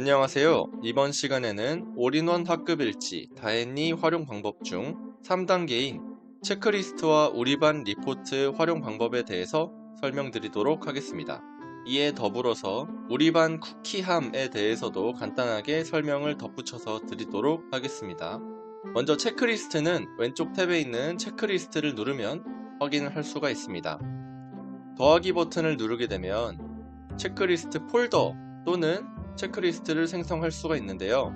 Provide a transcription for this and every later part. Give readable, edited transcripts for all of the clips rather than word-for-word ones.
안녕하세요. 이번 시간에는 올인원 학급 일지 다행히 활용 방법 중 3단계인 체크리스트와 우리반 리포트 활용 방법에 대해서 설명드리도록 하겠습니다. 이에 더불어서 우리반 쿠키함에 대해서도 간단하게 설명을 덧붙여서 드리도록 하겠습니다. 먼저 체크리스트는 왼쪽 탭에 있는 체크리스트를 누르면 확인을 할 수가 있습니다. 더하기 버튼을 누르게 되면 체크리스트 폴더 또는 체크리스트를 생성할 수가 있는데요.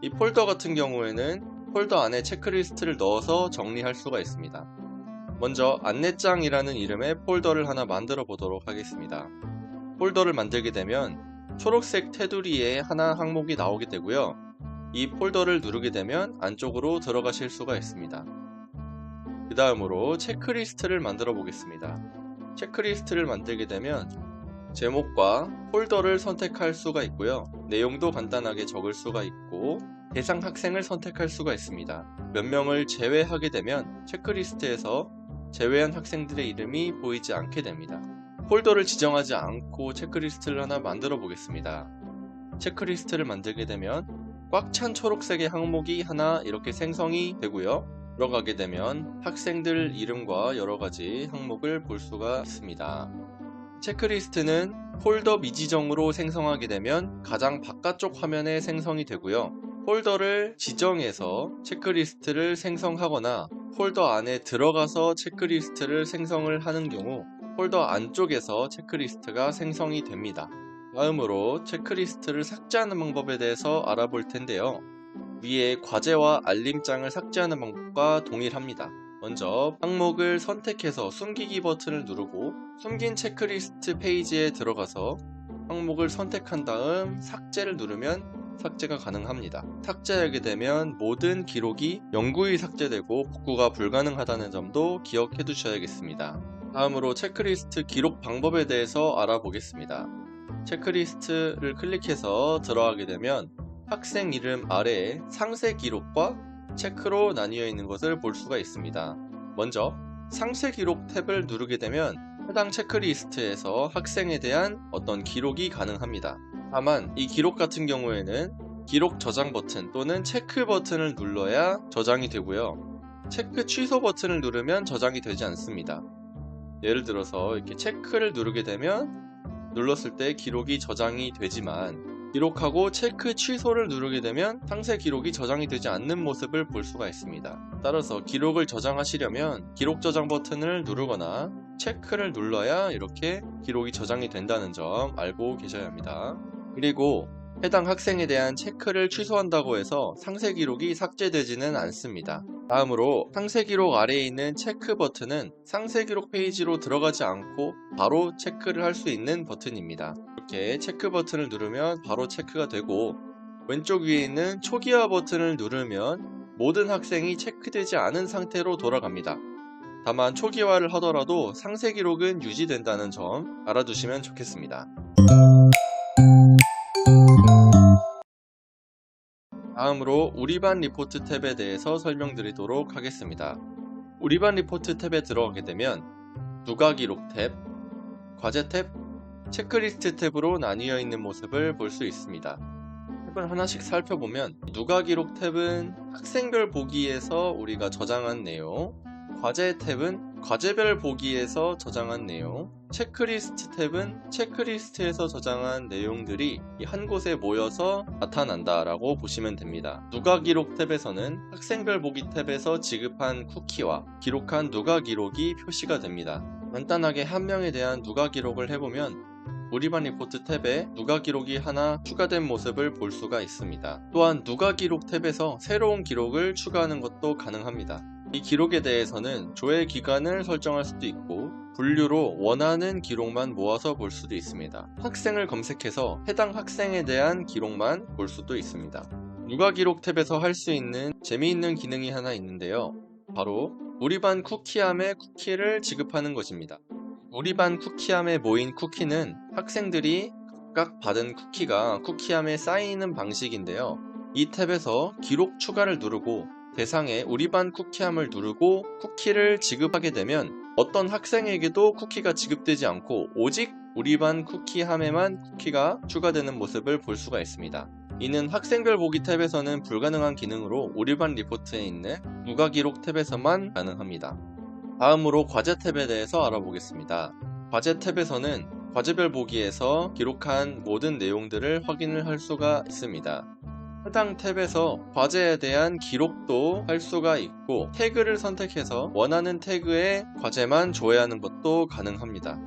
이 폴더 같은 경우에는 폴더 안에 체크리스트를 넣어서 정리할 수가 있습니다. 먼저 안내장이라는 이름의 폴더를 하나 만들어 보도록 하겠습니다. 폴더를 만들게 되면 초록색 테두리에 하나 항목이 나오게 되고요. 이 폴더를 누르게 되면 안쪽으로 들어가실 수가 있습니다. 그 다음으로 체크리스트를 만들어 보겠습니다. 체크리스트를 만들게 되면 제목과 폴더를 선택할 수가 있고요. 내용도 간단하게 적을 수가 있고 대상 학생을 선택할 수가 있습니다. 몇 명을 제외하게 되면 체크리스트에서 제외한 학생들의 이름이 보이지 않게 됩니다. 폴더를 지정하지 않고 체크리스트를 하나 만들어 보겠습니다. 체크리스트를 만들게 되면 꽉 찬 초록색의 항목이 하나 이렇게 생성이 되고요. 들어가게 되면 학생들 이름과 여러가지 항목을 볼 수가 있습니다. 체크리스트는 폴더 미지정으로 생성하게 되면 가장 바깥쪽 화면에 생성이 되고요. 폴더를 지정해서 체크리스트를 생성하거나 폴더 안에 들어가서 체크리스트를 생성을 하는 경우 폴더 안쪽에서 체크리스트가 생성이 됩니다. 다음으로 체크리스트를 삭제하는 방법에 대해서 알아볼 텐데요. 위에 과제와 알림장을 삭제하는 방법과 동일합니다. 먼저 항목을 선택해서 숨기기 버튼을 누르고 숨긴 체크리스트 페이지에 들어가서 항목을 선택한 다음 삭제를 누르면 삭제가 가능합니다. 삭제하게 되면 모든 기록이 영구히 삭제되고 복구가 불가능하다는 점도 기억해 두셔야겠습니다. 다음으로 체크리스트 기록 방법에 대해서 알아보겠습니다. 체크리스트를 클릭해서 들어가게 되면 학생 이름 아래에 상세 기록과 체크로 나뉘어 있는 것을 볼 수가 있습니다. 먼저 상세 기록 탭을 누르게 되면 해당 체크리스트에서 학생에 대한 어떤 기록이 가능합니다. 다만 이 기록 같은 경우에는 기록 저장 버튼 또는 체크 버튼을 눌러야 저장이 되고요. 체크 취소 버튼을 누르면 저장이 되지 않습니다. 예를 들어서 이렇게 체크를 누르게 되면 눌렀을 때 기록이 저장이 되지만 기록하고 체크 취소를 누르게 되면 상세 기록이 저장이 되지 않는 모습을 볼 수가 있습니다. 따라서 기록을 저장하시려면 기록 저장 버튼을 누르거나 체크를 눌러야 이렇게 기록이 저장이 된다는 점 알고 계셔야 합니다. 그리고 해당 학생에 대한 체크를 취소한다고 해서 상세 기록이 삭제되지는 않습니다. 다음으로 상세 기록 아래에 있는 체크 버튼은 상세 기록 페이지로 들어가지 않고 바로 체크를 할 수 있는 버튼입니다. 이렇게 체크 버튼을 누르면 바로 체크가 되고 왼쪽 위에 있는 초기화 버튼을 누르면 모든 학생이 체크되지 않은 상태로 돌아갑니다. 다만 초기화를 하더라도 상세 기록은 유지된다는 점 알아두시면 좋겠습니다. 다음으로 우리반 리포트 탭에 대해서 설명드리도록 하겠습니다. 우리반 리포트 탭에 들어가게 되면 누가 기록 탭, 과제 탭, 체크리스트 탭으로 나뉘어 있는 모습을 볼 수 있습니다. 탭을 하나씩 살펴보면 누가 기록 탭은 학생별 보기에서 우리가 저장한 내용, 과제 탭은 과제별 보기에서 저장한 내용, 체크리스트 탭은 체크리스트에서 저장한 내용들이 한 곳에 모여서 나타난다 라고 보시면 됩니다. 누가 기록 탭에서는 학생별 보기 탭에서 지급한 쿠키와 기록한 누가 기록이 표시가 됩니다. 간단하게 한 명에 대한 누가 기록을 해보면 우리반 리포트 탭에 누가 기록이 하나 추가된 모습을 볼 수가 있습니다. 또한 누가 기록 탭에서 새로운 기록을 추가하는 것도 가능합니다. 이 기록에 대해서는 조회 기간을 설정할 수도 있고 분류로 원하는 기록만 모아서 볼 수도 있습니다. 학생을 검색해서 해당 학생에 대한 기록만 볼 수도 있습니다. 누가 기록 탭에서 할 수 있는 재미있는 기능이 하나 있는데요. 바로 우리반 쿠키함에 쿠키를 지급하는 것입니다. 우리반 쿠키함에 모인 쿠키는 학생들이 각각 받은 쿠키가 쿠키함에 쌓이는 방식인데요. 이 탭에서 기록 추가를 누르고 대상에 우리반 쿠키함을 누르고 쿠키를 지급하게 되면 어떤 학생에게도 쿠키가 지급되지 않고 오직 우리 반 쿠키함에만 쿠키가 추가되는 모습을 볼 수가 있습니다. 이는 학생별 보기 탭에서는 불가능한 기능으로 우리 반 리포트에 있는 누가 기록 탭에서만 가능합니다. 다음으로 과제 탭에 대해서 알아보겠습니다. 과제 탭에서는 과제별 보기에서 기록한 모든 내용들을 확인을 할 수가 있습니다. 해당 탭에서 과제에 대한 기록도 할 수가 있고 태그를 선택해서 원하는 태그에 과제만 조회하는 것도 가능합니다.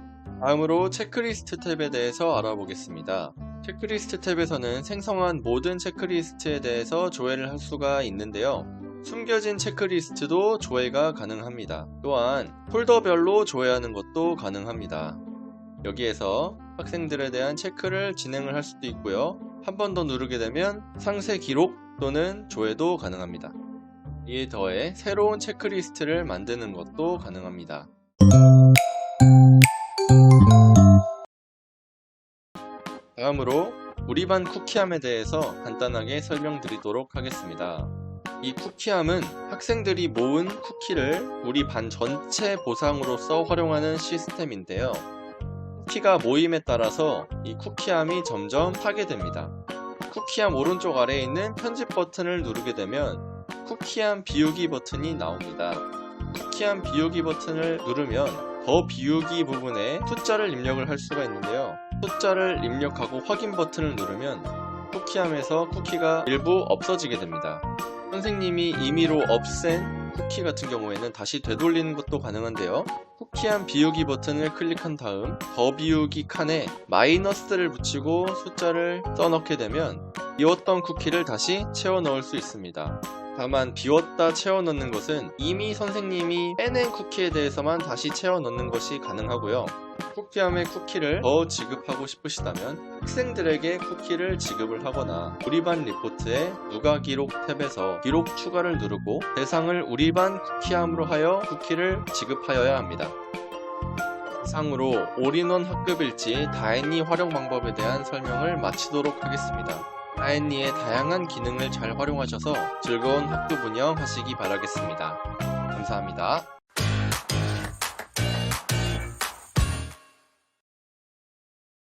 다음으로 체크리스트 탭에 대해서 알아보겠습니다. 체크리스트 탭에서는 생성한 모든 체크리스트에 대해서 조회를 할 수가 있는데요. 숨겨진 체크리스트도 조회가 가능합니다. 또한 폴더별로 조회하는 것도 가능합니다. 여기에서 학생들에 대한 체크를 진행을 할 수도 있고요. 한 번 더 누르게 되면 상세 기록 또는 조회도 가능합니다. 이에 더해 새로운 체크리스트를 만드는 것도 가능합니다. 다음으로 우리 반 쿠키함에 대해서 간단하게 설명드리도록 하겠습니다. 이 쿠키함은 학생들이 모은 쿠키를 우리 반 전체 보상으로서 활용하는 시스템인데요. 쿠키가 모임에 따라서 이 쿠키함이 점점 파괴됩니다. 쿠키함 오른쪽 아래에 있는 편집 버튼을 누르게 되면 쿠키함 비우기 버튼이 나옵니다. 쿠키함 비우기 버튼을 누르면 더 비우기 부분에 숫자를 입력을 할 수가 있는데요. 숫자를 입력하고 확인 버튼을 누르면 쿠키함에서 쿠키가 일부 없어지게 됩니다. 선생님이 임의로 없앤 쿠키 같은 경우에는 다시 되돌리는 것도 가능한데요. 쿠키함 비우기 버튼을 클릭한 다음 더 비우기 칸에 마이너스를 붙이고 숫자를 써넣게 되면 비웠던 쿠키를 다시 채워 넣을 수 있습니다. 다만 비웠다 채워 넣는 것은 이미 선생님이 빼낸 쿠키에 대해서만 다시 채워 넣는 것이 가능하고요. 쿠키함의 쿠키를 더 지급하고 싶으시다면 학생들에게 쿠키를 지급을 하거나 우리 반 리포트의 누가 기록 탭에서 기록 추가를 누르고 대상을 우리 반 쿠키함으로 하여 쿠키를 지급하여야 합니다. 이상으로 올인원 학급일지 다앤이 활용 방법에 대한 설명을 마치도록 하겠습니다. 다앤이의 다양한 기능을 잘 활용하셔서 즐거운 학급 운영 하시기 바라겠습니다. 감사합니다.